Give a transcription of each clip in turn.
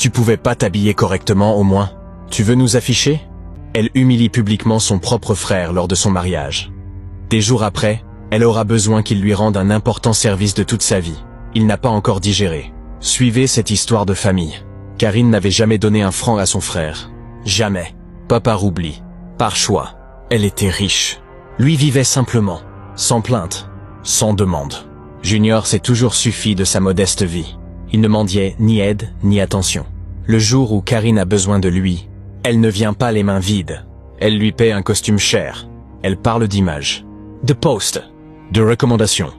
Tu pouvais pas t'habiller correctement au moins? Tu veux nous afficher? Elle humilie publiquement son propre frère lors de son mariage. Des jours après, elle aura besoin qu'il lui rende un important service de toute sa vie. Il n'a pas encore digéré. Suivez cette histoire de famille. Karine n'avait jamais donné un franc à son frère. Jamais. Pas par oubli. Par choix. Elle était riche. Lui vivait simplement. Sans plainte. Sans demande. Junior s'est toujours suffi de sa modeste vie. Il ne mendiait ni aide, ni attention. Le jour où Karine a besoin de lui, elle ne vient pas les mains vides. Elle lui paie un costume cher. Elle parle d'image. De poste. De recommandation.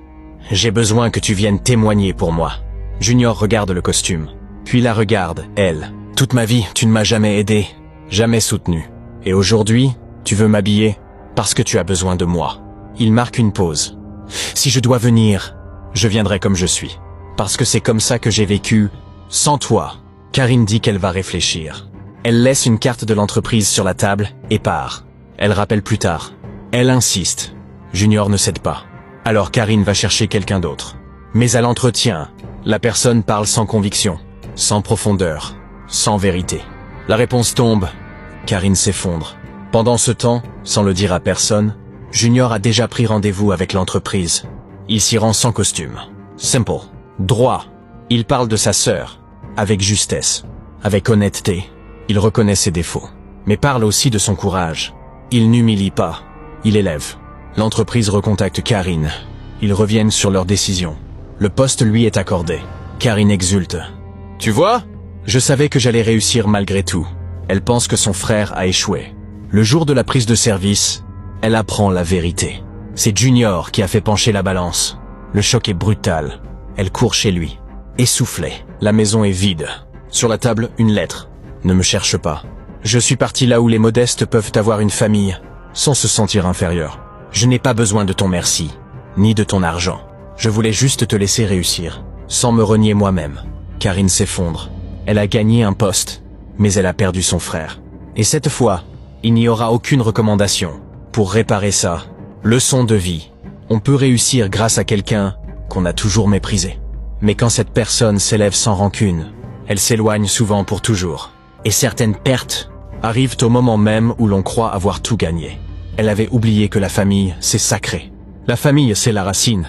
J'ai besoin que tu viennes témoigner pour moi. Junior regarde le costume. Puis la regarde, elle. Toute ma vie, tu ne m'as jamais aidé. Jamais soutenu. Et aujourd'hui, tu veux m'habiller parce que tu as besoin de moi. Il marque une pause. Si je dois venir, je viendrai comme je suis. Parce que c'est comme ça que j'ai vécu, sans toi. Karine dit qu'elle va réfléchir. Elle laisse une carte de l'entreprise sur la table et part. Elle rappelle plus tard. Elle insiste. Junior ne cède pas. Alors Karine va chercher quelqu'un d'autre. Mais à l'entretien, la personne parle sans conviction, sans profondeur, sans vérité. La réponse tombe. Karine s'effondre. Pendant ce temps, sans le dire à personne, Junior a déjà pris rendez-vous avec l'entreprise. Il s'y rend sans costume. Simple. Droit. Il parle de sa sœur. Avec justesse. Avec honnêteté. Il reconnaît ses défauts. Mais parle aussi de son courage. Il n'humilie pas. Il élève. L'entreprise recontacte Karine. Ils reviennent sur leur décision. Le poste lui est accordé. Karine exulte. Tu vois? Je savais que j'allais réussir malgré tout. Elle pense que son frère a échoué. Le jour de la prise de service, elle apprend la vérité. C'est Junior qui a fait pencher la balance. Le choc est brutal. Elle court chez lui. Essoufflée. La maison est vide. Sur la table, une lettre. Ne me cherche pas. Je suis parti là où les modestes peuvent avoir une famille, sans se sentir inférieurs. Je n'ai pas besoin de ton merci, ni de ton argent. Je voulais juste te laisser réussir, sans me renier moi-même. Karine s'effondre. Elle a gagné un poste, mais elle a perdu son frère. Et cette fois, il n'y aura aucune recommandation. Pour réparer ça, leçon de vie. On peut réussir grâce à quelqu'un qu'on a toujours méprisé. Mais quand cette personne s'élève sans rancune, elle s'éloigne souvent pour toujours. Et certaines pertes arrivent au moment même où l'on croit avoir tout gagné. Elle avait oublié que la famille, c'est sacré. La famille, c'est la racine.